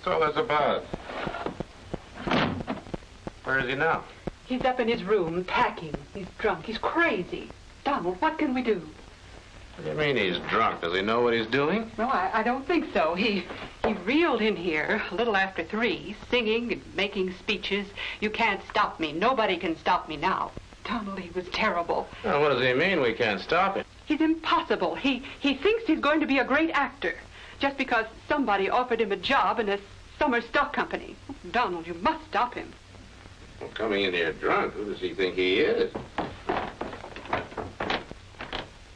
What's all this about? Where is he now? He's up in his room, packing. He's drunk. He's crazy. Donald, what can we do? What do you mean he's drunk? Does he know what he's doing? No, I don't think so. He reeled in here a little after 3, singing and making speeches. You can't stop me. Nobody can stop me now. Donald, he was terrible. Well, what does he mean we can't stop him? He's impossible. He thinks he's going to be a great actor just because somebody offered him a job in a summer stock company. Donald, you must stop him. Well, coming in here drunk, who does he think he is?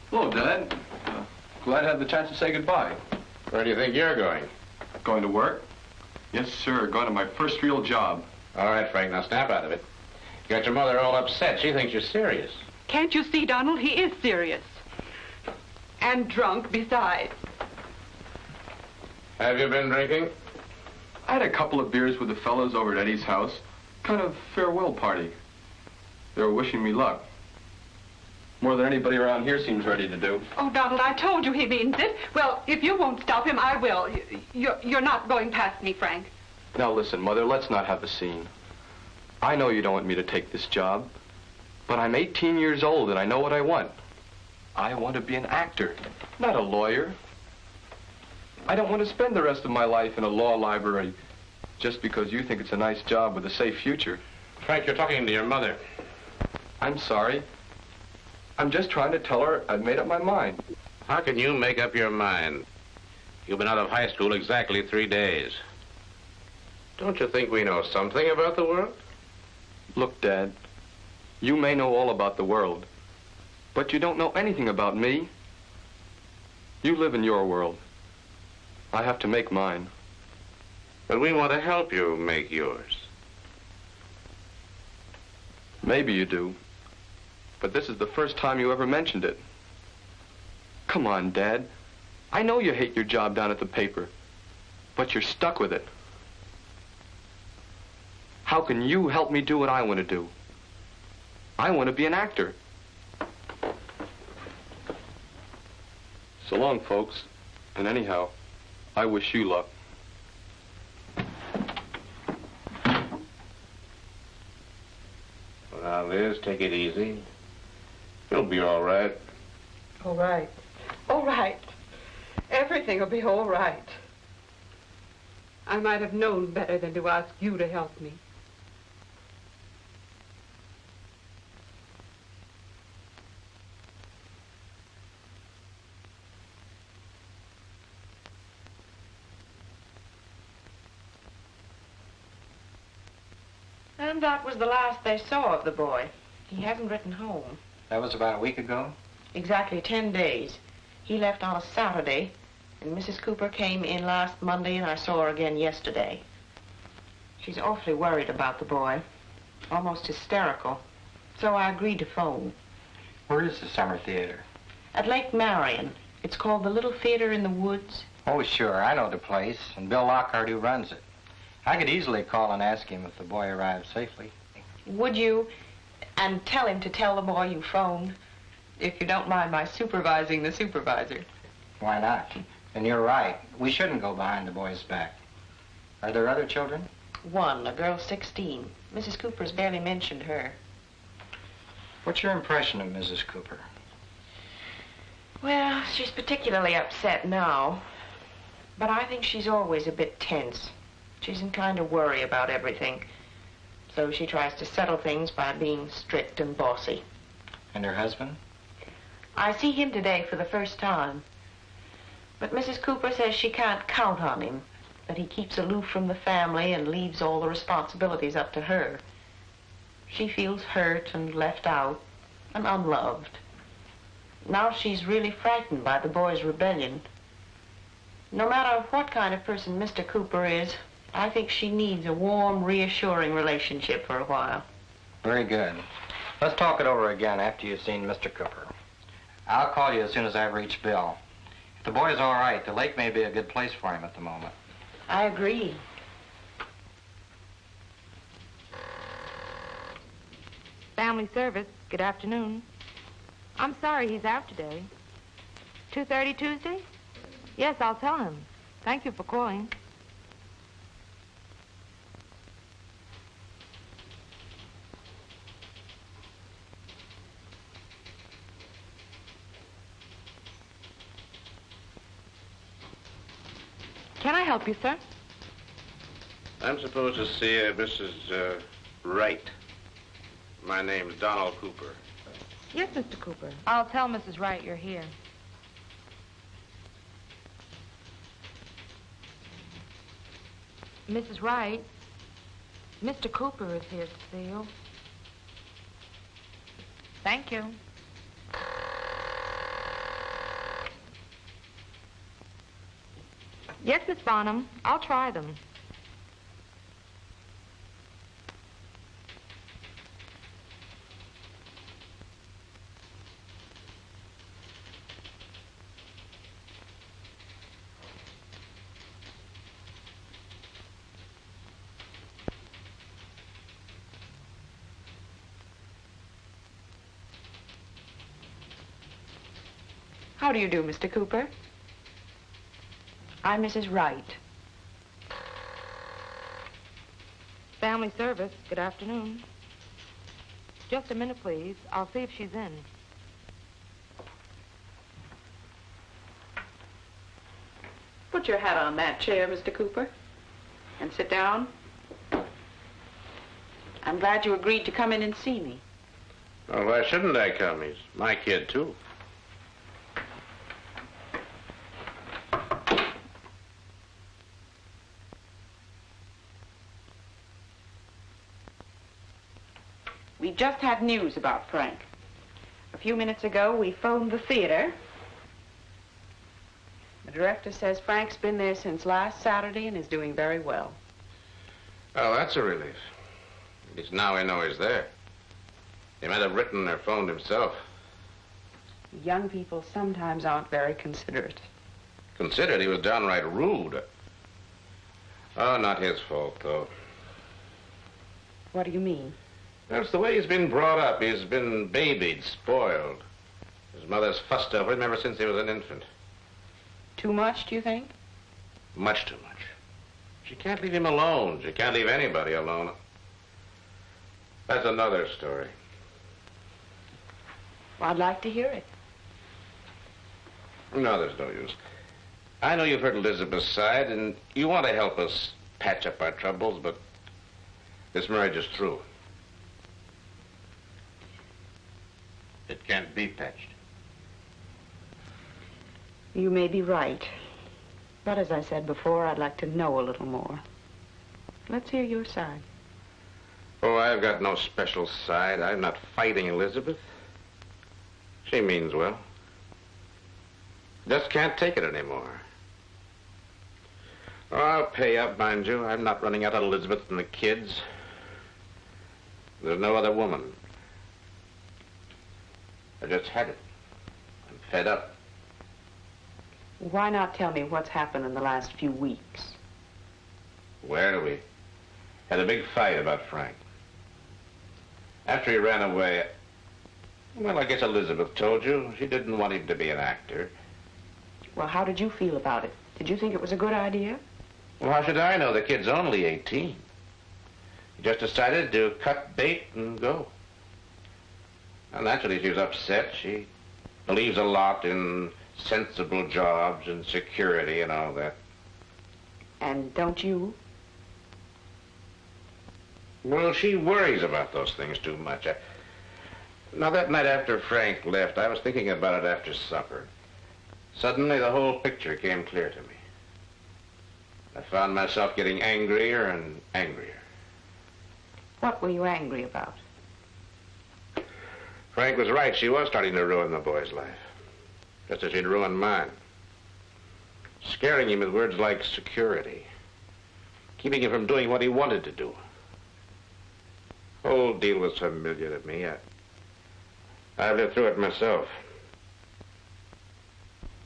Hello, Dad. Glad to have the chance to say goodbye. Where do you think you're going? Going to work? Yes, sir. Going to my first real job. All right, Frank, now snap out of it. You got your mother all upset. She thinks you're serious. Can't you see, Donald? He is serious. And drunk, besides. Have you been drinking? I had a couple of beers with the fellows over at Eddie's house. Kind of farewell party. They were wishing me luck. More than anybody around here seems ready to do. Oh, Donald, I told you he means it. Well, if you won't stop him, I will. You're not going past me, Frank. Now listen, Mother, let's not have a scene. I know you don't want me to take this job, but I'm 18 years old and I know what I want. I want to be an actor, not a lawyer. I don't want to spend the rest of my life in a law library just because you think it's a nice job with a safe future. Frank, you're talking to your mother. I'm sorry. I'm just trying to tell her I've made up my mind. How can you make up your mind? You've been out of high school exactly 3 days. Don't you think we know something about the world? Look, Dad, you may know all about the world, but you don't know anything about me. You live in your world. I have to make mine. But we want to help you make yours. Maybe you do. But this is the first time you ever mentioned it. Come on, Dad. I know you hate your job down at the paper, but you're stuck with it. How can you help me do what I want to do? I want to be an actor. So long, folks. And anyhow, I wish you luck. Well, now, Liz, take it easy. You'll be all right. All right. All right. Everything will be all right. I might have known better than to ask you to help me. And that was the last they saw of the boy. He hasn't written home. That was about a week ago? Exactly 10 days. He left on a Saturday, and Mrs. Cooper came in last Monday, and I saw her again yesterday. She's awfully worried about the boy, almost hysterical. So I agreed to phone. Where is the summer theater? At Lake Marion. It's called the Little Theater in the Woods. Oh, sure, I know the place, and Bill Lockhart who runs it. I could easily call and ask him if the boy arrived safely. Would you? And tell him to tell the boy you phoned, if you don't mind my supervising the supervisor. Why not? And you're right. We shouldn't go behind the boy's back. Are there other children? One, a girl 16. Mrs. Cooper's barely mentioned her. What's your impression of Mrs. Cooper? Well, she's particularly upset now. But I think she's always a bit tense. She's in kind of worry about everything. So she tries to settle things by being strict and bossy. And her husband? I see him today for the first time. But Mrs. Cooper says she can't count on him, that he keeps aloof from the family and leaves all the responsibilities up to her. She feels hurt and left out and unloved. Now she's really frightened by the boy's rebellion. No matter what kind of person Mr. Cooper is, I think she needs a warm, reassuring relationship for a while. Very good. Let's talk it over again after you've seen Mr. Cooper. I'll call you as soon as I've reached Bill. If the boy's all right, the lake may be a good place for him at the moment. I agree. Family service. Good afternoon. I'm sorry he's out today. 2:30 Tuesday? Yes, I'll tell him. Thank you for calling. Can I help you, sir? I'm supposed to see Mrs. Wright. My name's Donald Cooper. Yes, Mr. Cooper. I'll tell Mrs. Wright you're here. Mrs. Wright, Mr. Cooper is here to see you. Thank you. Yes, Miss Bonham. I'll try them. How do you do, Mr. Cooper? I'm Mrs. Wright. Family service. Good afternoon. Just a minute, please. I'll see if she's in. Put your hat on that chair, Mr. Cooper, and sit down. I'm glad you agreed to come in and see me. Well, why shouldn't I come? He's my kid, too. We just had news about Frank. A few minutes ago, we phoned the theater. The director says Frank's been there since last Saturday and is doing very well. Well, that's a relief. At least now I know he's there. He might have written or phoned himself. Young people sometimes aren't very considerate. Considered he was downright rude. Oh, not his fault, though. What do you mean? That's the way he's been brought up. He's been babied, spoiled. His mother's fussed over him ever since he was an infant. Too much, do you think? Much too much. She can't leave him alone. She can't leave anybody alone. That's another story. Well, I'd like to hear it. No, there's no use. I know you've heard Elizabeth's side, and you want to help us patch up our troubles, but this marriage is through. It can't be patched. You may be right. But as I said before, I'd like to know a little more. Let's hear your side. Oh, I've got no special side. I'm not fighting Elizabeth. She means well. Just can't take it anymore. Oh, I'll pay up, mind you. I'm not running out on Elizabeth and the kids. There's no other woman. I just had it. I'm fed up. Why not tell me what's happened in the last few weeks? Well, we had a big fight about Frank. After he ran away, well, I guess Elizabeth told you. She didn't want him to be an actor. Well, how did you feel about it? Did you think it was a good idea? Well, how should I know? The kid's only 18. He just decided to cut bait and go. Well, naturally, she was upset. She believes a lot in sensible jobs and security and all that. And don't you? Well, she worries about those things too much. Now, that night after Frank left, I was thinking about it after supper. Suddenly, the whole picture came clear to me. I found myself getting angrier and angrier. What were you angry about? Frank was right. She was starting to ruin the boy's life. Just as she'd ruined mine. Scaring him with words like security. Keeping him from doing what he wanted to do. The whole deal was familiar to me. I've lived through it myself.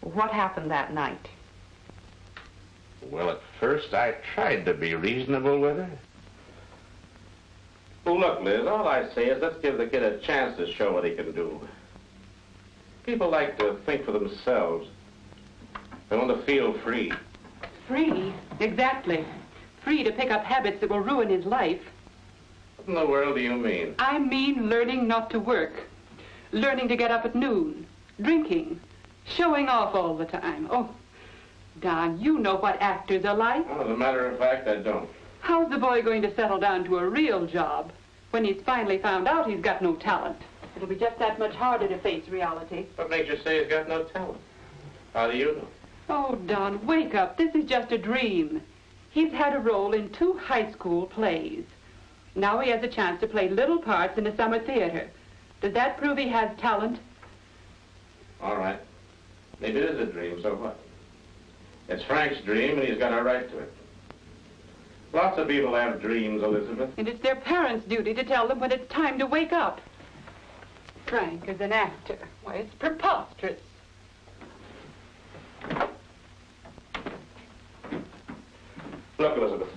What happened that night? Well, at first I tried to be reasonable with her. Oh, look, Liz, all I say is let's give the kid a chance to show what he can do. People like to think for themselves. They want to feel free. Free? Exactly. Free to pick up habits that will ruin his life. What in the world do you mean? I mean learning not to work. Learning to get up at noon. Drinking. Showing off all the time. Oh, Don, you know what actors are like. Well, as a matter of fact, I don't. How's the boy going to settle down to a real job when he's finally found out he's got no talent? It'll be just that much harder to face reality. What makes you say he's got no talent? How do you know? Oh, Don, wake up. This is just a dream. He's had a role in 2 high school plays. Now he has a chance to play little parts in a summer theater. Does that prove he has talent? All right. Maybe it is a dream, so what? It's Frank's dream, and he's got a right to it. Lots of people have dreams, Elizabeth. And it's their parents' duty to tell them when it's time to wake up. Frank is an actor. Why, it's preposterous. Look, Elizabeth.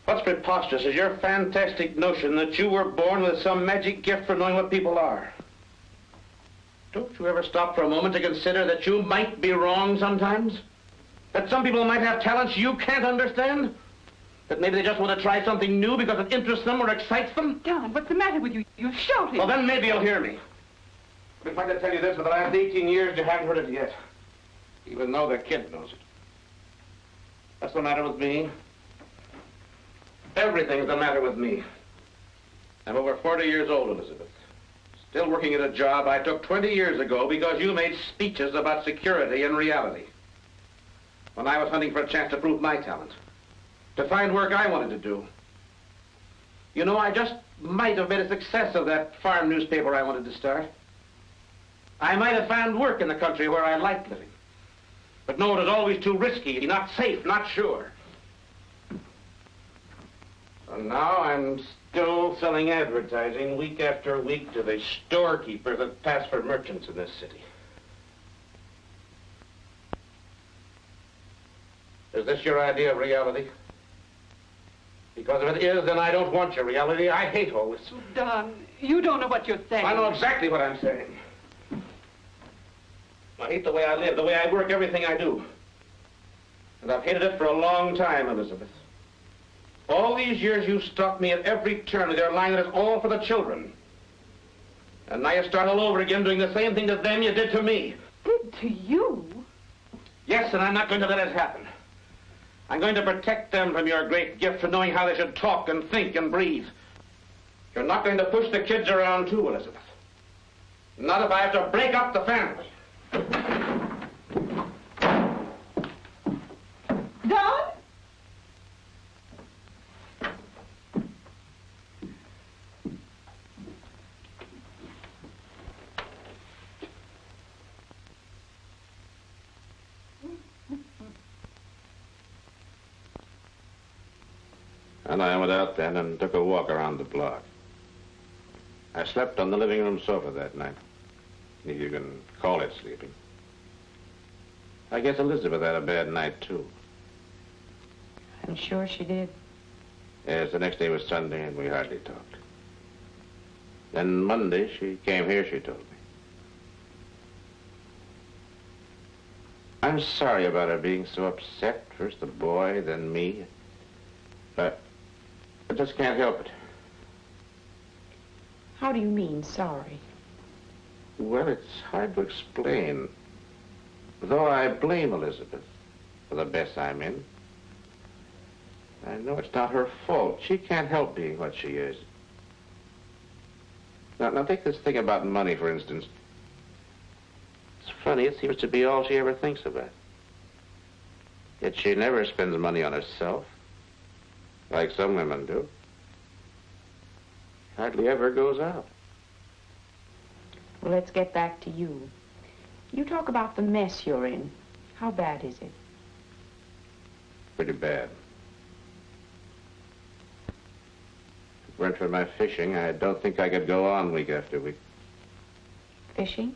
What's preposterous is your fantastic notion that you were born with some magic gift for knowing what people are. Don't you ever stop for a moment to consider that you might be wrong sometimes? That some people might have talents you can't understand? That maybe they just want to try something new because it interests them or excites them? Don, what's the matter with you? You're shouting. Well, then maybe you'll hear me. I've been trying to tell you this for the last 18 years, you haven't heard it yet. Even though the kid knows it. What's the matter with me? Everything's the matter with me. I'm over 40 years old, Elizabeth. Still working at a job I took 20 years ago because you made speeches about security and reality. When I was hunting for a chance to prove my talent. To find work I wanted to do. You know, I just might have made a success of that farm newspaper I wanted to start. I might have found work in the country where I liked living. But no, it was always too risky, not safe, not sure. And now I'm still selling advertising week after week to the storekeepers that pass for merchants in this city. Is this your idea of reality? Because if it is, then I don't want your reality. I hate all this. Don, you don't know what you're saying. I know exactly what I'm saying. I hate the way I live, the way I work, everything I do. And I've hated it for a long time, Elizabeth. All these years you stopped me at every turn with your line that it's all for the children. And now you start all over again doing the same thing to them you did to me. Did to you? Yes, and I'm not going to let it happen. I'm going to protect them from your great gift for knowing how they should talk and think and breathe. You're not going to push the kids around too, Elizabeth. Not if I have to break up the family. Don? And I went out then and took a walk around the block. I slept on the living room sofa that night, if you can call it sleeping. I guess Elizabeth had a bad night, too. I'm sure she did. Yes, the next day was Sunday, and we hardly talked. Then Monday, she came here, she told me. I'm sorry about her being so upset. First the boy, then me. But I just can't help it. How do you mean, sorry? Well, it's hard to explain. Though I blame Elizabeth for the mess I'm in. I know it's not her fault. She can't help being what she is. Now take this thing about money, for instance. It's funny, it seems to be all she ever thinks about. Yet she never spends money on herself, like some women do. Hardly ever goes out. Well, let's get back to you. You talk about the mess you're in. How bad is it? Pretty bad. If it weren't for my fishing, I don't think I could go on week after week. Fishing?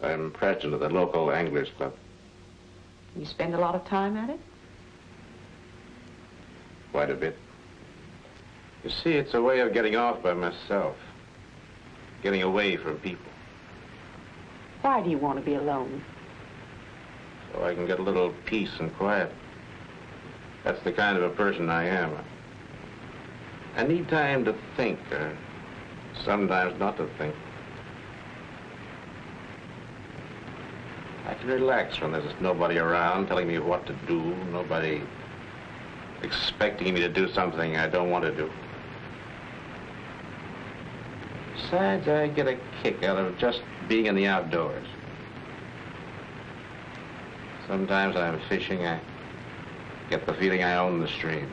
I'm president of the local anglers club. You spend a lot of time at it? Quite a bit. You see, it's a way of getting off by myself. Getting away from people. Why do you want to be alone? So I can get a little peace and quiet. That's the kind of a person I am. I need time to think, or sometimes not to think. I can relax when there's nobody around telling me what to do, nobody expecting me to do something I don't want to do. Besides, I get a kick out of just being in the outdoors. Sometimes when I'm fishing, I get the feeling I own the stream.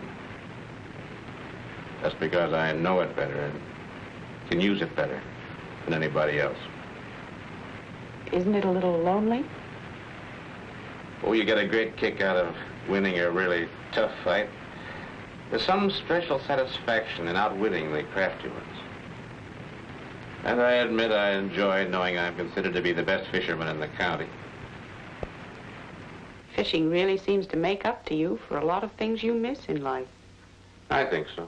That's because I know it better and can use it better than anybody else. Isn't it a little lonely? Oh, you get a great kick out of winning a really tough fight. There's some special satisfaction in outwitting the crafty ones. And I admit I enjoy knowing I'm considered to be the best fisherman in the county. Fishing really seems to make up to you for a lot of things you miss in life. I think so.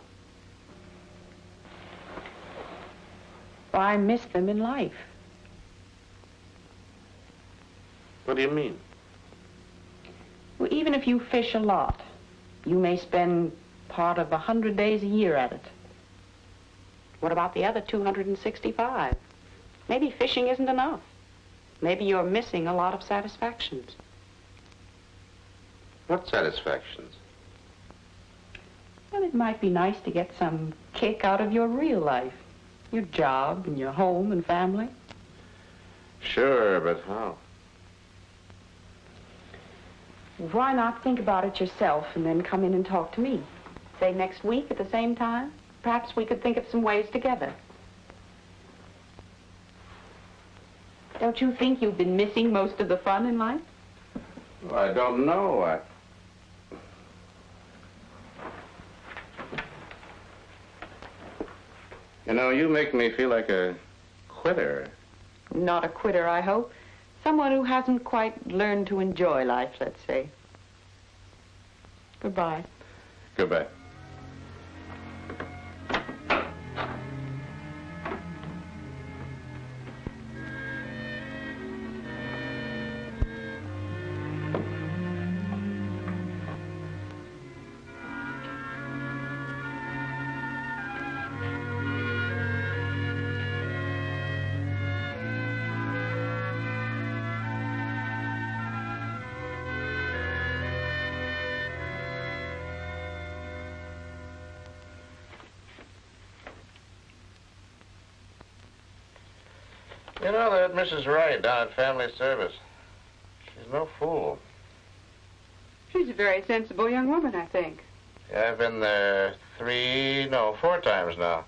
Well, I miss them in life. What do you mean? Well, even if you fish a lot, you may spend part of 100 days a year at it. What about the other 265? Maybe fishing isn't enough. Maybe you're missing a lot of satisfactions. What satisfactions? Well, it might be nice to get some kick out of your real life. Your job and your home and family. Sure, but how? Why not think about it yourself and then come in and talk to me? Say next week at the same time? Perhaps we could think of some ways together. Don't you think you've been missing most of the fun in life? Well, I don't know. You know, you make me feel like a quitter. Not a quitter, I hope. Someone who hasn't quite learned to enjoy life, let's say. Goodbye. Goodbye. You know that Mrs. Wright down at Family Service. She's no fool. She's a very sensible young woman, I think. Yeah, I've been there 4 times now.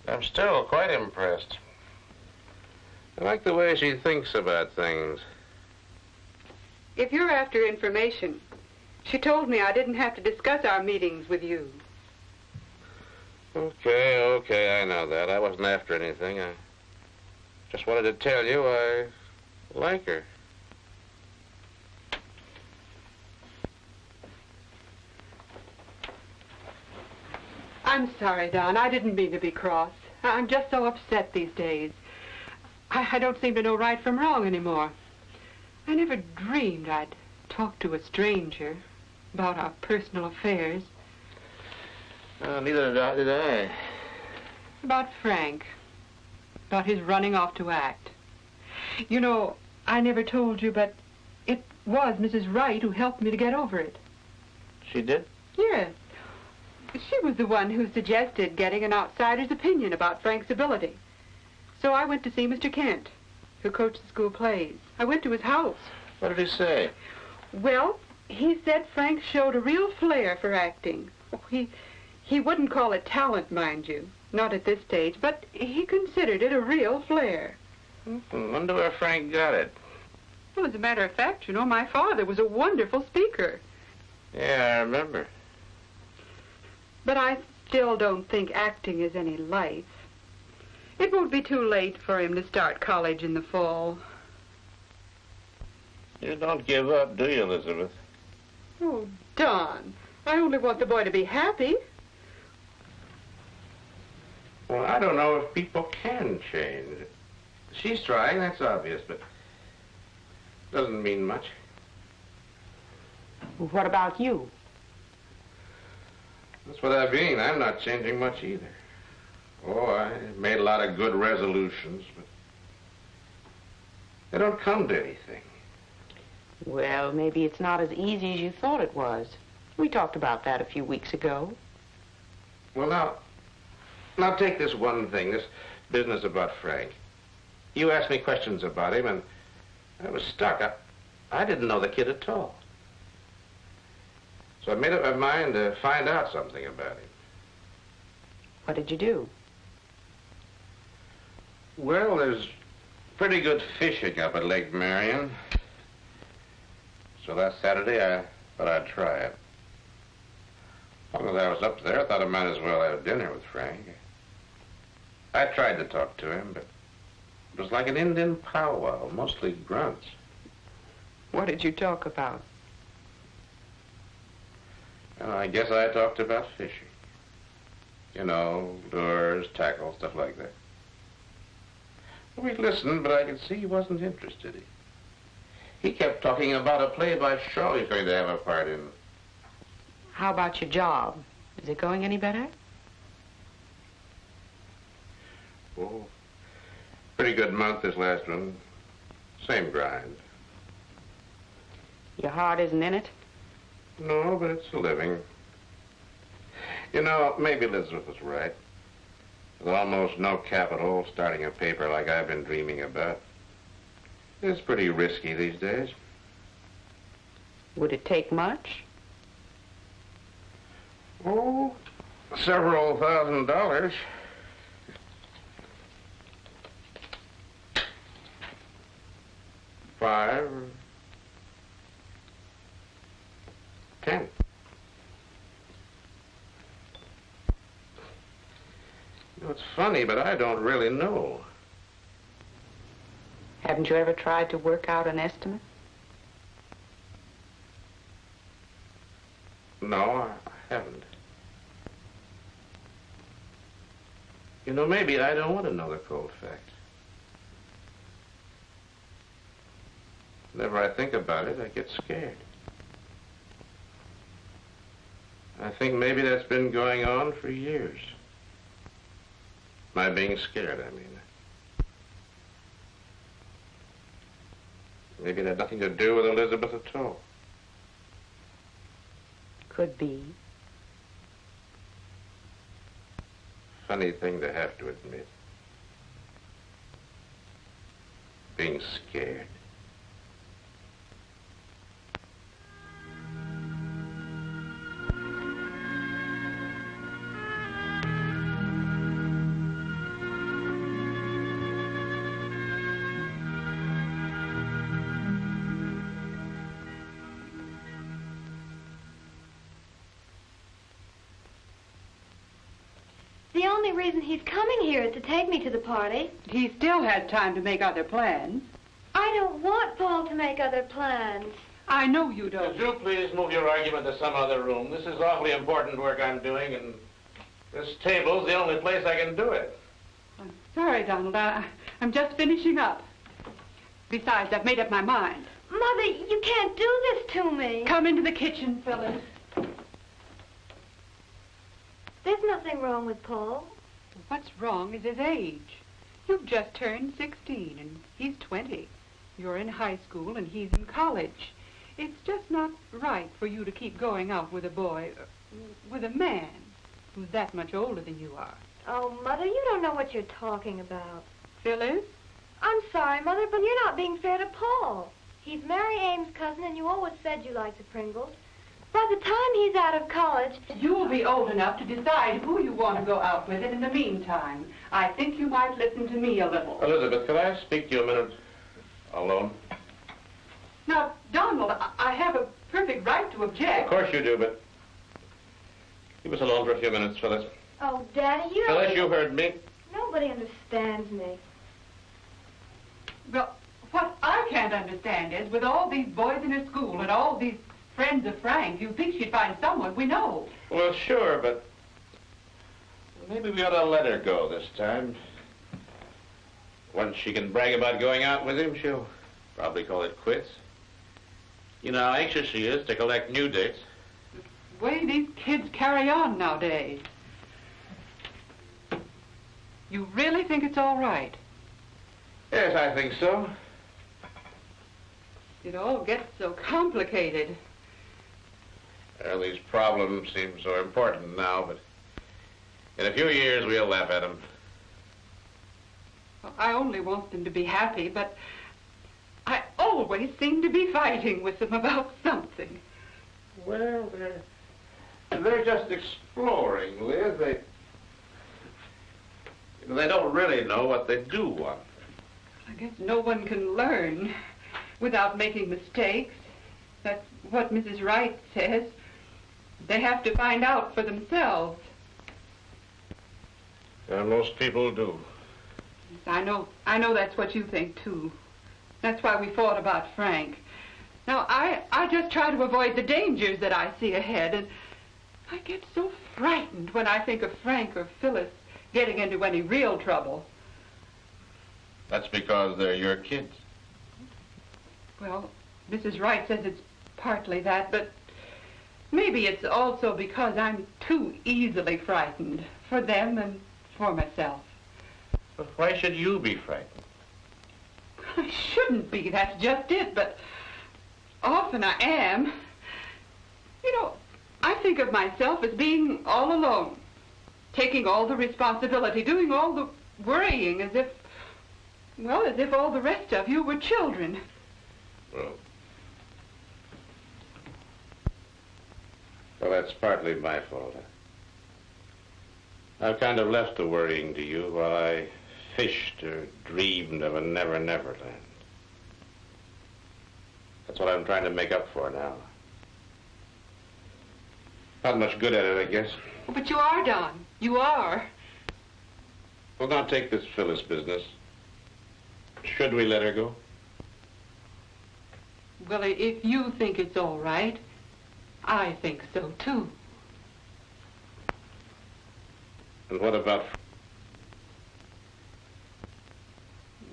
I'm still quite impressed. I like the way she thinks about things. If you're after information, she told me I didn't have to discuss our meetings with you. Okay, I know that. I wasn't after anything. I just wanted to tell you I like her. I'm sorry, Don. I didn't mean to be cross. I'm just so upset these days. I don't seem to know right from wrong anymore. I never dreamed I'd talk to a stranger about our personal affairs. Neither did I. About Frank. About his running off to act. You know, I never told you, but it was Mrs. Wright who helped me to get over it. She did? Yes. She was the one who suggested getting an outsider's opinion about Frank's ability. So I went to see Mr. Kent, who coached the school plays. I went to his house. What did he say? Well, he said Frank showed a real flair for acting. He wouldn't call it talent, mind you. Not at this stage, but he considered it a real flair. I wonder where Frank got it. Well, as a matter of fact, you know, my father was a wonderful speaker. Yeah, I remember. But I still don't think acting is any life. It won't be too late for him to start college in the fall. You don't give up, do you, Elizabeth? Oh, Don, I only want the boy to be happy. Well, I don't know if people can change. She's trying, that's obvious, but doesn't mean much. What about you? That's what I mean. I'm not changing much either. Oh, I made a lot of good resolutions, but they don't come to anything. Well, maybe it's not as easy as you thought it was. We talked about that a few weeks ago. Well, now take this one thing, this business about Frank. You asked me questions about him, and I was stuck. I didn't know the kid at all. So I made up my mind to find out something about him. What did you do? Well, there's pretty good fishing up at Lake Marion. So last Saturday, I thought I'd try it. As long as I was up there, I thought I might as well have dinner with Frank. I tried to talk to him, but it was like an Indian powwow, mostly grunts. What did you talk about? And I guess I talked about fishing. You know, lures, tackle, stuff like that. We listened, but I could see he wasn't interested. He kept talking about a play by Shaw he's going to have a part in. How about your job? Is it going any better? Oh, pretty good month this last one. Same grind. Your heart isn't in it? No, but it's a living. You know, maybe Elizabeth was right. With almost no capital, starting a paper like I've been dreaming about. It's pretty risky these days. Would it take much? Oh, several $1,000s. $5 or $10. You know, it's funny, but I don't really know. Haven't you ever tried to work out an estimate? No, I haven't. You know, maybe I don't want to know the cold facts. Whenever I think about it, I get scared. I think maybe that's been going on for years. My being scared, I mean. Maybe it had nothing to do with Elizabeth at all. Could be. Funny thing to have to admit. Being scared. The only reason he's coming here is to take me to the party. He still had time to make other plans. I don't want Paul to make other plans. I know you don't. Could you please move your argument to some other room? This is awfully important work I'm doing, and this table's the only place I can do it. I'm sorry, Donald. I'm just finishing up. Besides, I've made up my mind. Mother, you can't do this to me. Come into the kitchen, Phyllis. There's nothing wrong with Paul. What's wrong is his age. You've just turned 16, and he's 20. You're in high school, and he's in college. It's just not right for you to keep going out with a boy, with a man who's that much older than you are. Oh, Mother, you don't know what you're talking about. Phyllis? I'm sorry, Mother, but you're not being fair to Paul. He's Mary Ames' cousin, and you always said you liked the Pringles. By the time he's out of college... You'll be old enough to decide who you want to go out with, and in the meantime, I think you might listen to me a little. Elizabeth, could I speak to you a minute alone? Now, Donald, I have a perfect right to object. Of course you do, but leave us alone for a few minutes, Phyllis. Oh, Daddy, you don't... Phyllis, you heard me. Nobody understands me. Well, what I can't understand is, with all these boys in her school and all these friends of Frank, you think she'd find someone we know. Well, sure, but maybe we ought to let her go this time. Once she can brag about going out with him, she'll probably call it quits. You know how anxious she is to collect new dates. The way these kids carry on nowadays. You really think it's all right? Yes, I think so. It all gets so complicated. Well, these problems seem so important now, but in a few years we'll laugh at them. Well, I only want them to be happy, but I always seem to be fighting with them about something. Well, they're just exploring, Liz. They don't really know what they do want. I guess no one can learn without making mistakes. That's what Mrs. Wright says. They have to find out for themselves. And most people do. I know that's what you think, too. That's why we fought about Frank. Now, I just try to avoid the dangers that I see ahead, and I get so frightened when I think of Frank or Phyllis getting into any real trouble. That's because they're your kids. Well, Mrs. Wright says it's partly that, but maybe it's also because I'm too easily frightened for them and for myself. But why should you be frightened? I shouldn't be, that's just it, but often I am. You know, I think of myself as being all alone, taking all the responsibility, doing all the worrying as if all the rest of you were children. Well, that's partly my fault. I've kind of left the worrying to you while I fished or dreamed of a never-never land. That's what I'm trying to make up for now. Not much good at it, I guess. But you are, Don. You are. Well, now take this Phyllis business. Should we let her go? Well, if you think it's all right, I think so, too. And what about...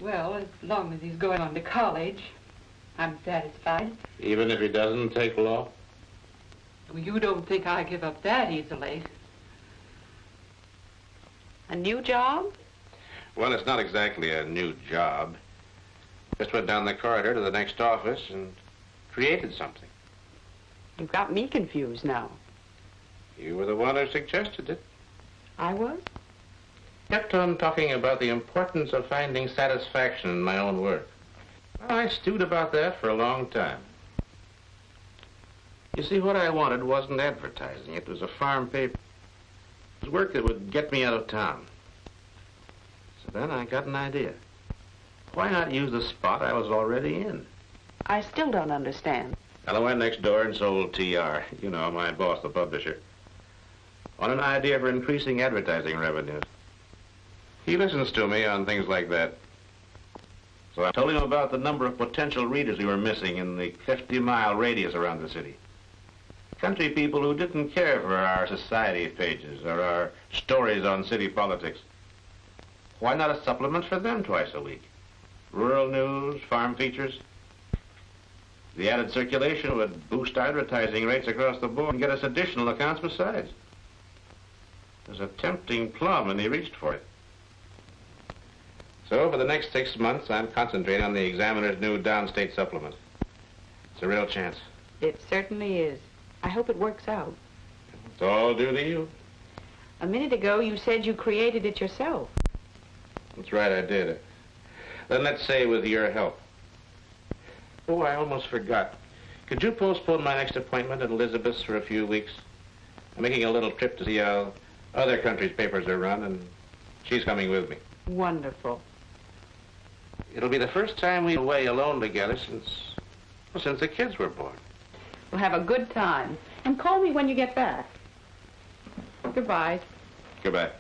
Well, as long as he's going on to college, I'm satisfied. Even if he doesn't take law? Well, you don't think I give up that easily. A new job? Well, it's not exactly a new job. Just went down the corridor to the next office and created something. You've got me confused now. You were the one who suggested it. I was? Kept on talking about the importance of finding satisfaction in my own work. Well, I stewed about that for a long time. You see, what I wanted wasn't advertising. It was a farm paper. It was work that would get me out of town. So then I got an idea. Why not use the spot I was already in? I still don't understand. And I went next door and sold TR. You know, my boss, the publisher. On an idea for increasing advertising revenues. He listens to me on things like that. So I told him about the number of potential readers we were missing in the 50-mile radius around the city. Country people who didn't care for our society pages or our stories on city politics. Why not a supplement for them twice a week? Rural news, farm features. The added circulation would boost advertising rates across the board and get us additional accounts besides. It was a tempting plum, and he reached for it. So for the next 6 months, I'm concentrating on the Examiner's new downstate supplement. It's a real chance. It certainly is. I hope it works out. It's all due to you. A minute ago, you said you created it yourself. That's right, I did. Then let's say with your help. Oh, I almost forgot. Could you postpone my next appointment at Elizabeth's for a few weeks? I'm making a little trip to see how other countries' papers are run, and she's coming with me. Wonderful. It'll be the first time we're away alone together since the kids were born. We'll have a good time. And call me when you get back. Goodbye. Goodbye.